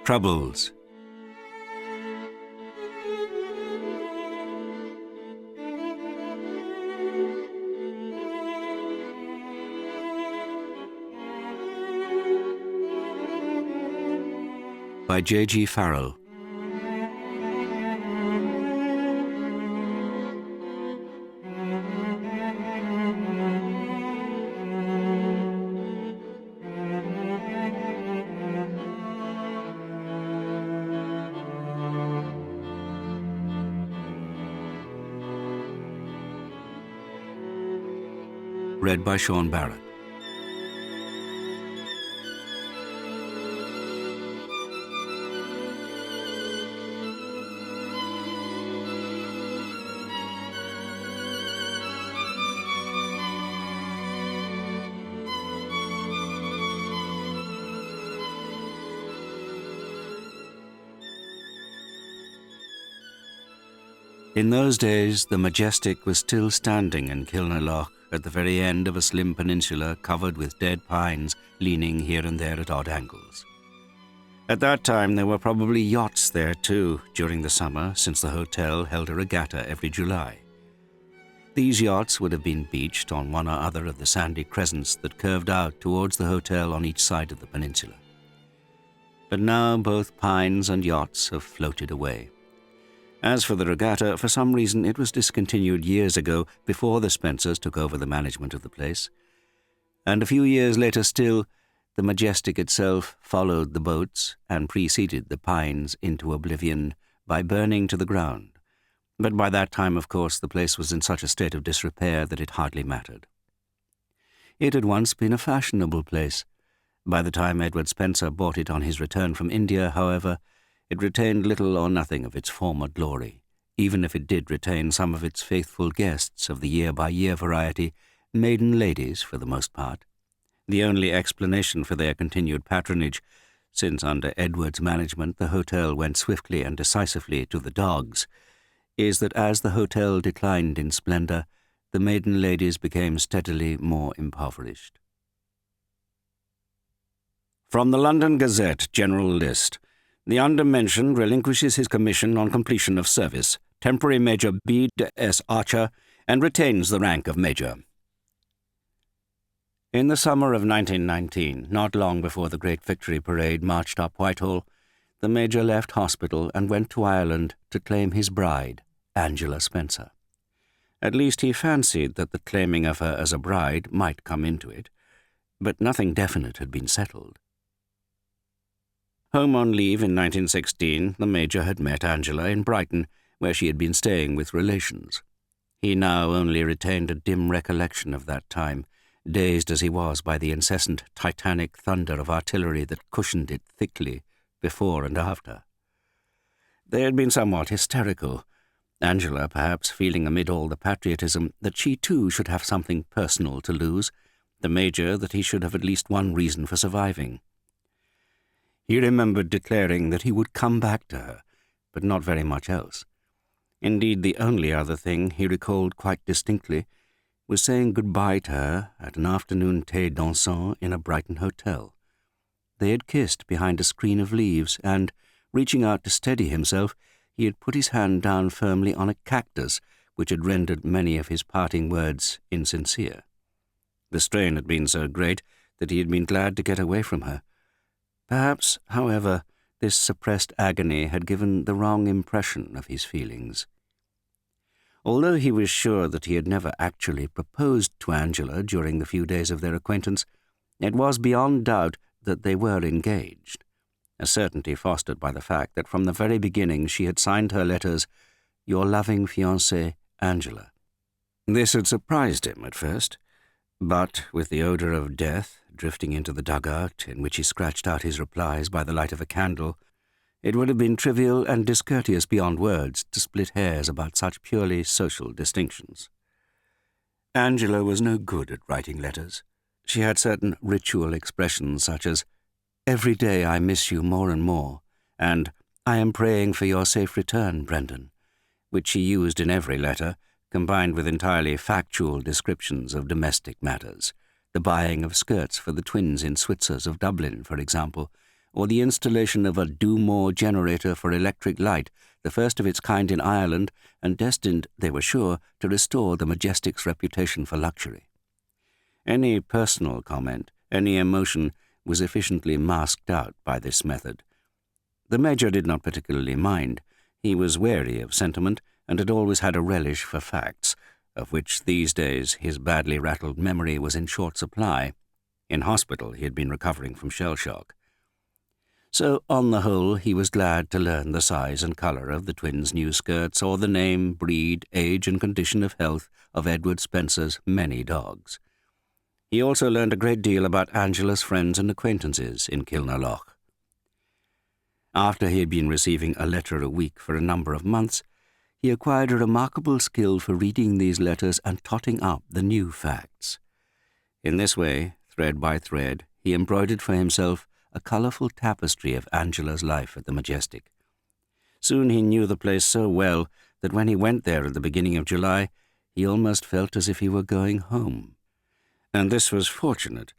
Troubles. By J.G.Farrell. Read by Barrett. In those days, the Majestic was still standing in Kilnaloch at the very end of a slim peninsula covered with dead pines leaning here and there at odd angles. At that time, there were probably yachts there too during the summer, since the hotel held a regatta every July. These yachts would have been beached on one or other of the sandy crescents that curved out towards the hotel on each side of the peninsula. But now both pines and yachts have floated away. As for the regatta, for some reason it was discontinued years ago, before the Spencers took over the management of the place. And a few years later still, the Majestic itself followed the boats and preceded the pines into oblivion by burning to the ground. But by that time, of course, the place was in such a state of disrepair that it hardly mattered. It had once been a fashionable place. By the time Edward Spencer bought it on his return from India, however, it retained little or nothing of its former glory, even if it did retain some of its faithful guests of the year-by-year variety, maiden ladies for the most part. The only explanation for their continued patronage, since under Edward's management the hotel went swiftly and decisively to the dogs, is that as the hotel declined in splendor, the maiden ladies became steadily more impoverished. From the London Gazette General List. The undermentioned relinquishes his commission on completion of service, temporary Major B. S. Archer, and retains the rank of Major. In the summer of 1919, not long before the great Victory Parade marched up Whitehall, the Major left hospital and went to Ireland to claim his bride, Angela Spencer. At least he fancied that the claiming of her as a bride might come into it, but nothing definite had been settled. Home on leave in 1916, the Major had met Angela in Brighton, where she had been staying with relations. He now only retained a dim recollection of that time, dazed as he was by the incessant titanic thunder of artillery that cushioned it thickly before and after. They had been somewhat hysterical, Angela perhaps feeling amid all the patriotism that she too should have something personal to lose, the Major that he should have at least one reason for surviving. He remembered declaring that he would come back to her, but not very much else. Indeed, the only other thing he recalled quite distinctly was saying goodbye to her at an afternoon thé dansant in a Brighton hotel. They had kissed behind a screen of leaves, and, reaching out to steady himself, he had put his hand down firmly on a cactus which had rendered many of his parting words insincere. The strain had been so great that he had been glad to get away from her. Perhaps, however, this suppressed agony had given the wrong impression of his feelings. Although he was sure that he had never actually proposed to Angela during the few days of their acquaintance, it was beyond doubt that they were engaged, a certainty fostered by the fact that from the very beginning she had signed her letters, "Your loving fiancée, Angela." This had surprised him at first, but with the odor of death drifting into the dugout in which he scratched out his replies by the light of a candle, it would have been trivial and discourteous beyond words to split hairs about such purely social distinctions. Angela was no good at writing letters. She had certain ritual expressions such as, "Every day I miss you more and more," and "I am praying for your safe return, Brendan," which she used in every letter, combined with entirely factual descriptions of domestic matters, the buying of skirts for the twins in Switzers of Dublin, for example, or the installation of a do-more generator for electric light, the first of its kind in Ireland, and destined, they were sure, to restore the Majestic's reputation for luxury. Any personal comment, any emotion, was efficiently masked out by this method. The Major did not particularly mind. He was wary of sentiment, and had always had a relish for facts, of which these days his badly rattled memory was in short supply. In hospital he had been recovering from shell shock. So, on the whole, he was glad to learn the size and colour of the twins' new skirts, or the name, breed, age, and condition of health of Edward Spencer's many dogs. He also learned a great deal about Angela's friends and acquaintances in Kilnaloch. After he had been receiving a letter a week for a number of months, he acquired a remarkable skill for reading these letters and totting up the new facts. In this way, thread by thread, he embroidered for himself a colourful tapestry of Angela's life at the Majestic. Soon he knew the place so well that when he went there at the beginning of July, he almost felt as if he were going home. And this was fortunate,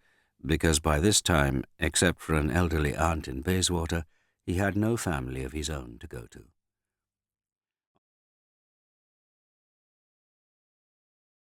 because by this time, except for an elderly aunt in Bayswater, he had no family of his own to go to.